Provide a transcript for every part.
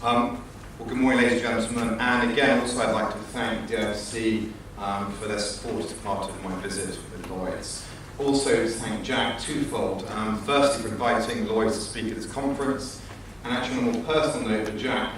Well, good morning, ladies and gentlemen, and again, also I'd like to thank DFC for their support as part of my visit with Lloyd's. Also to thank Jack twofold, firstly for inviting Lloyd's to speak at this conference, and actually on a more personal note for Jack,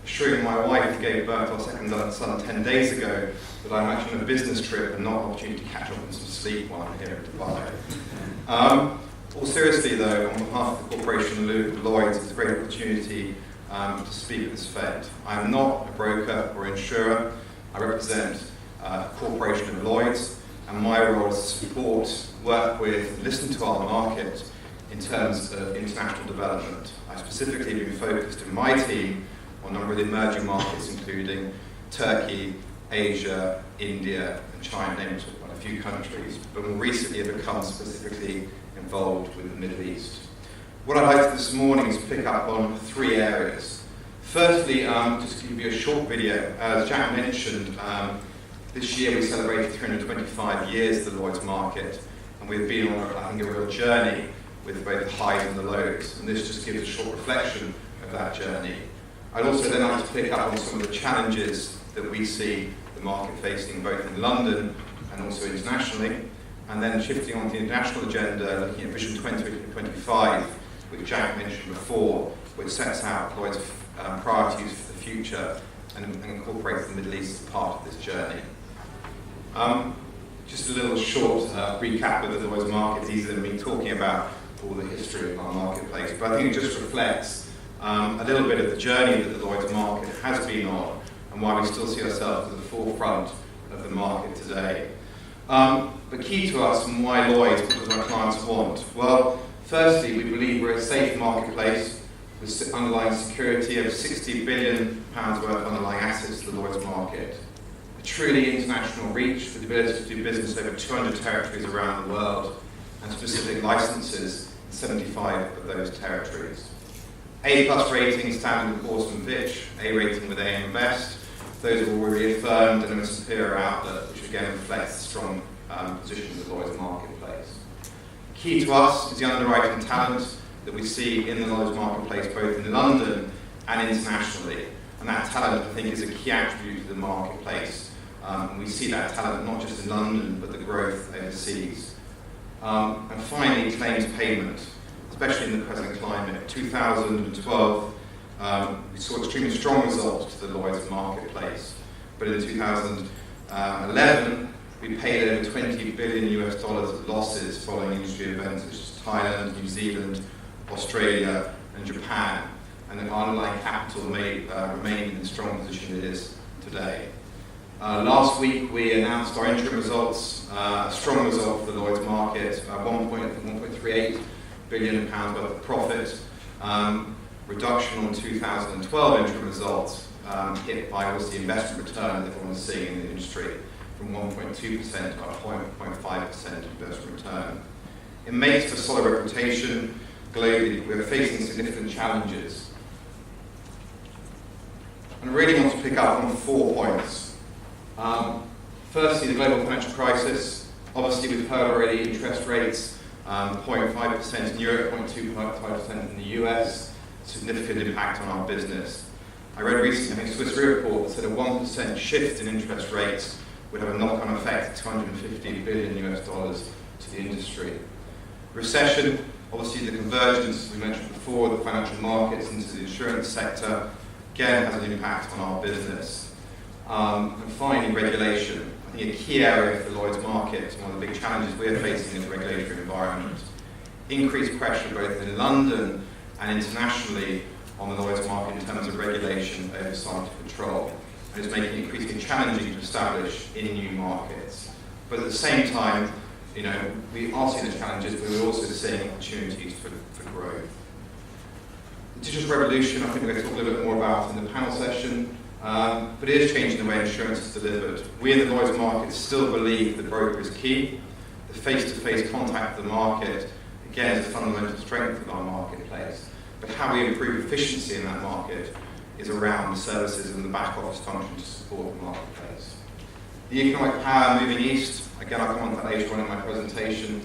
assuring my wife who gave birth to our second son 10 days ago that I'm actually on a business trip and not an opportunity to catch up on some sleep while I'm here in Dubai. All seriously though, on behalf of the corporation of Lloyd's, it's a great opportunity to speak at this event. I am not a broker or insurer. I represent a corporation of Lloyd's, and my role is to support, work with, listen to our market in terms of international development. I've specifically been focused in my team on a number of emerging markets, including Turkey, Asia, India, and China, named quite a few countries, but more recently have become specifically involved with the Middle East. What I'd like to this morning is pick up on three areas. Firstly, just to give you a short video. As Jack mentioned, this year we celebrated 325 years of the Lloyd's market, and we've been on, I think, a real journey with both the highs and the lows, and this just gives a short reflection of that journey. I'd also then like to pick up on some of the challenges that we see the market facing both in London and also internationally, and then shifting on to the international agenda, looking at Vision 2025, which Jack mentioned before, which sets out Lloyd's priorities for the future and incorporates the Middle East as part of this journey. Just a little short recap of the Lloyd's market. It's easier than me talking about all the history of our marketplace, but I think it just reflects a little bit of the journey that the Lloyd's market has been on and why we still see ourselves at the forefront of the market today. But key to us and why Lloyd's, what does our clients want? Well, firstly, we believe we're a safe marketplace with underlying security of £60 billion worth of underlying assets to the Lloyd's market. A truly international reach with the ability to do business over 200 territories around the world and specific licenses in 75 of those territories. A+ rating, Standard & Poor's and Fitch, A rating with AM Best. Those are all reaffirmed and a superior outlet, which again reflects the strong position of the Lloyd's marketplace. Key to us is the underwriting talent that we see in the Lloyd's marketplace, both in London and internationally. And that talent, I think, is a key attribute to the marketplace. And we see that talent not just in London, but the growth overseas. And finally, claims payment, especially in the present climate. 2012, we saw extremely strong results to the Lloyd's marketplace. But in 2011, we paid over $20 billion of losses following industry events such as Thailand, New Zealand, Australia, and Japan. And the underlying capital remained in the strong position it is today. Last week, we announced our interim results, a strong result for the Lloyd's market, 1.38 billion pounds worth of profit, reduction on 2012 interim results, hit by obviously investment return that everyone is seeing in the industry, from 1.2% to 0.5% investment return. It makes for solid reputation globally. We're facing significant challenges. And I really want to pick up on 4 points. Firstly, the global financial crisis. Obviously, we've heard already interest rates, 0.5% in Europe, 0.25% in the US, significant impact on our business. I read recently, I think, a Swiss Re report that said a 1% shift in interest rates would have a knock-on effect of $250 billion to the industry. Recession, obviously the convergence, as we mentioned before, the financial markets into the insurance sector, again has an impact on our business. And finally, regulation. I think a key area for Lloyd's market, one of the big challenges we're facing is the regulatory environment. Increased pressure both in London and internationally on the Lloyd's market in terms of regulation, oversight and control. And it's making it increasingly challenging to establish in new markets. But at the same time, we are seeing the challenges, but we're also seeing opportunities for growth. The digital revolution, I think we're going to talk a little bit more about in the panel session, but it is changing the way insurance is delivered. We in the Lloyd's market still believe the broker is key. The face-to-face contact with the market, again, is a fundamental strength of our marketplace. But how we improve efficiency in that market is around the services and the back office function to support the marketplace. The economic power moving east, again, I'll come on to that later on in my presentation.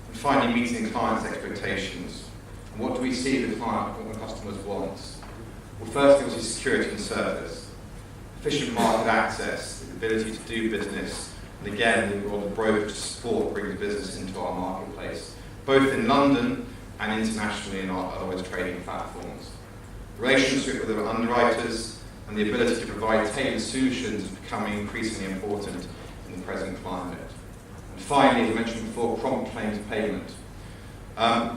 And finally, meeting clients' expectations. And what do we see the client, what the customers want? Well, firstly, obviously security and service, efficient market access, the ability to do business, and again, the role of broker to support brings business into our marketplace, both in London and internationally in our Lloyd's trading platforms. Relationship with our underwriters and the ability to provide tailored solutions is becoming increasingly important in the present climate. And finally, as I mentioned before, prompt claims payment.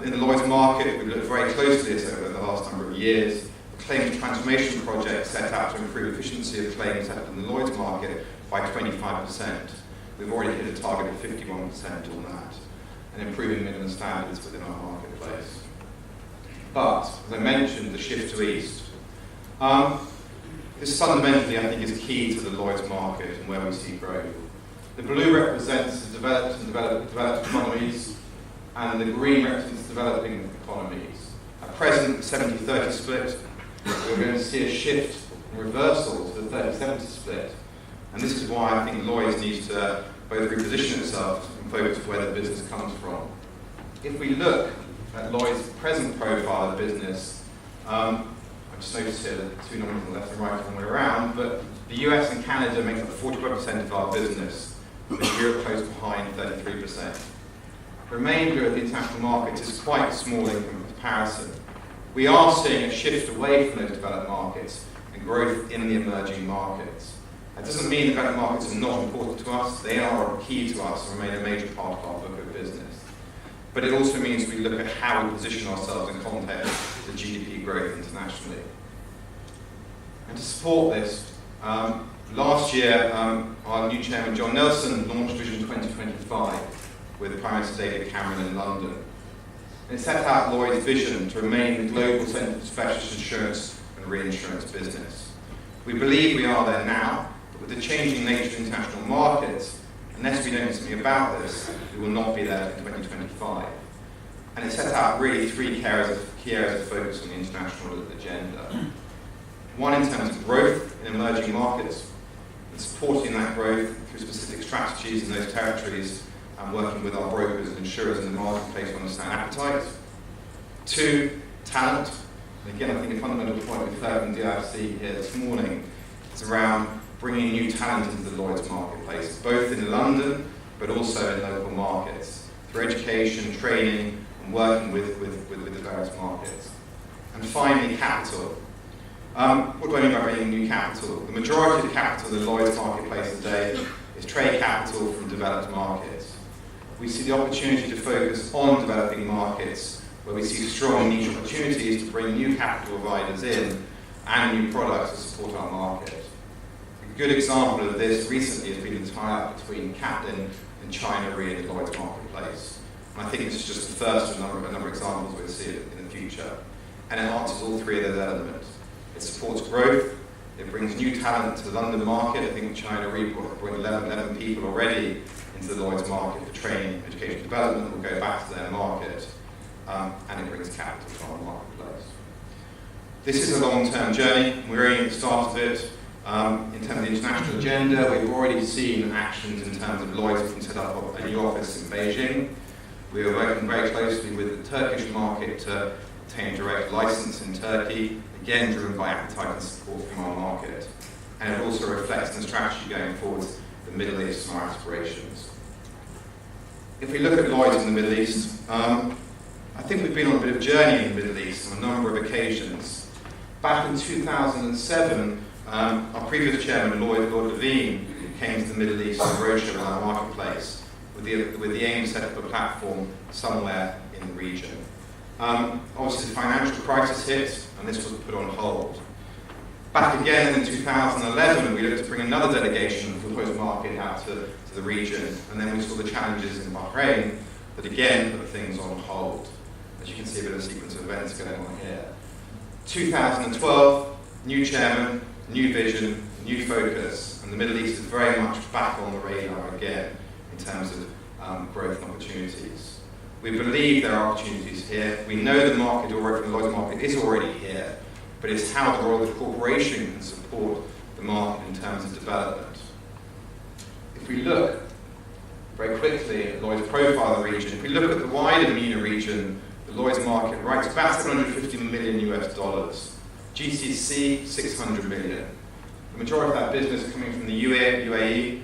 In the Lloyd's market, we've looked very closely at this over the last number of years. The Claims Transformation Project set out to improve efficiency of claims settled in the Lloyd's market by 25%. We've already hit a target of 51% on that, and improving minimum standards within our marketplace. But, as I mentioned, the shift to East. This fundamentally, I think, is key to the Lloyd's market and where we see growth. The blue represents the developed and developed economies, and the green represents developing economies. At present, 70-30 split. We're going to see a shift in reversal to the 30-70 split. And this is why I think Lloyd's needs to both reposition itself and focus where the business comes from. If we look at Lloyd's present profile of business, I've just noticed here that two numbers on the left and right all the way around, but the US and Canada make up 45% of our business, with Europe close behind 33%. The remainder of the international markets is quite small in comparison. We are seeing a shift away from those developed markets and growth in the emerging markets. That doesn't mean developed markets are not important to us. They are key to us and remain a major part of our book of business. But it also means we look at how we position ourselves in context to GDP growth internationally. And to support this, last year our new chairman John Nelson launched Vision 2025 with Prime Minister David Cameron in London. And it set out Lloyd's vision to remain the global centre for specialist insurance and reinsurance business. We believe we are there now, but with the changing nature of international markets, unless we do something about this, we will not be there in 2025. And it set out really three key areas of focus on the international agenda. One in terms of growth in emerging markets, and supporting that growth through specific strategies in those territories, and working with our brokers and insurers in the marketplace to understand appetite. Two, talent. And again, I think a fundamental point we've heard from DIFC here this morning is around bringing new talent into the Lloyd's marketplace, both in London, but also in local markets, through education, training, and working with the various markets. And finally, capital. What do I mean by bringing new capital? The majority of capital in the Lloyd's marketplace today is trade capital from developed markets. We see the opportunity to focus on developing markets where we see strong niche opportunities to bring new capital providers in and new products to support our market. A good example of this recently has been the tie-up between Kaplan and China Re in the Lloyd's marketplace. And I think this is just the first of a number of examples we'll see in the future. And it answers all three of those elements. It supports growth, it brings new talent to the London market. I think China Re brought 11 people already into the Lloyd's market for training, education, development. Will go back to their market, and it brings capital to our marketplace. This is a long-term journey. We're only at the start of it. In terms of the international agenda, we've already seen actions in terms of Lloyd's can set up a new office in Beijing. We are working very closely with the Turkish market to obtain a direct license in Turkey, again driven by appetite and support from our market. And it also reflects in the strategy going forward the Middle East and our aspirations. If we look at Lloyd's in the Middle East, I think we've been on a bit of a journey in the Middle East on a number of occasions. Back in 2007, our previous chairman, Lloyd Levine, came to the Middle East on a roadshow in our marketplace with the aim to set up a platform somewhere in the region. Obviously, the financial crisis hit, and this was put on hold. Back again in 2011, we looked to bring another delegation from the Lloyd's market out to the region, and then we saw the challenges in Bahrain that again put things on hold. As you can see, a bit of a sequence of events going on here. 2012, new chairman, new vision, new focus, and the Middle East is very much back on the radar again in terms of growth and opportunities. We believe there are opportunities here. We know the market already, the Lloyd's market is already here, but it's how the role of the corporation can support the market in terms of development. If we look very quickly at Lloyd's profile of the region, if we look at the wider MENA region, the Lloyd's market writes about $750 million US. GCC, 600 million. The majority of that business coming from the UAE,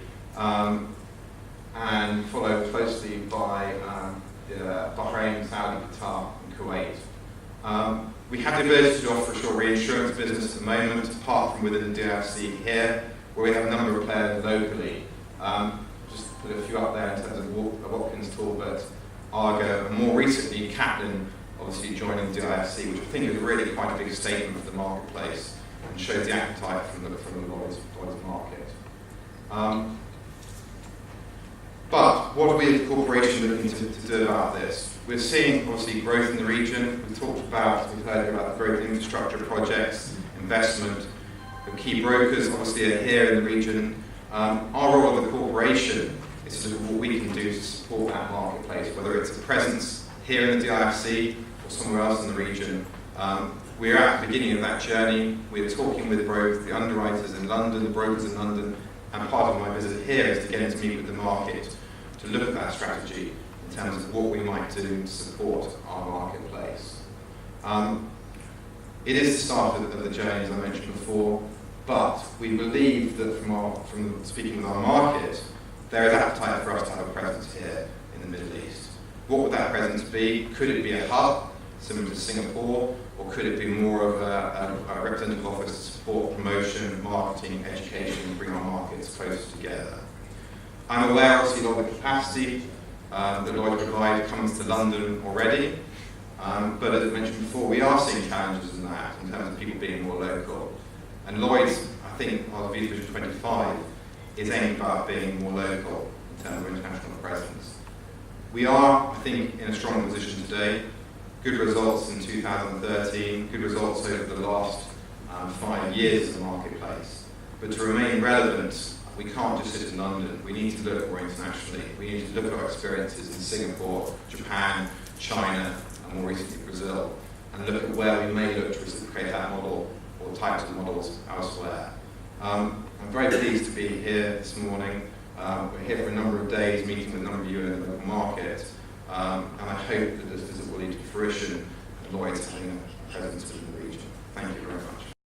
and followed closely by Bahrain, Saudi, Qatar, and Kuwait. We have the ability to offer offshore reinsurance business at the moment, apart from within the DIFC here, where we have a number of players locally. Just put a few up there in terms of Watkins, Talbot, Argo, and more recently Kaplan, obviously joining the DIFC, which I think is really quite a big statement for the marketplace and shows the appetite from the Lloyd's market. But what are we as a corporation looking to do about this? We're seeing obviously growth in the region. We've heard about the growth infrastructure projects, investment. The key brokers obviously are here in the region. Our role as a corporation is to look at what we can do to support that marketplace, whether it's a presence here in the DIFC or somewhere else in the region. We're at the beginning of that journey. We're talking with both the underwriters in London, the brokers in London, and part of my visit here is to get in to meet with the market to look at that strategy in terms of what we might do to support our marketplace. It is the start of the journey, as I mentioned before, but we believe that from speaking with our market, there is appetite for us to have a presence here in the Middle East. What would that presence be? Could it be a hub, similar to Singapore, or could it be more of a representative office to support promotion, marketing, education, and bring our markets closer together? I'm aware, obviously, of the capacity that Lloyd provides comes to London already, but as I mentioned before, we are seeing challenges in that, in terms of people being more local. And Lloyd's, I think, our Vision 25 is aimed about being more local in terms of international presence. We are, I think, in a strong position today. Good results in 2013, good results over the last 5 years in the marketplace. But to remain relevant, we can't just sit in London. We need to look more internationally. We need to look at our experiences in Singapore, Japan, China, and more recently Brazil, and look at where we may look to reciprocate that model or types of models elsewhere. I'm very pleased to be here this morning. We're here for a number of days, meeting with a number of you in the local market, and I hope that this visit will lead to fruition and Lloyd's having a presence in the region. Thank you very much.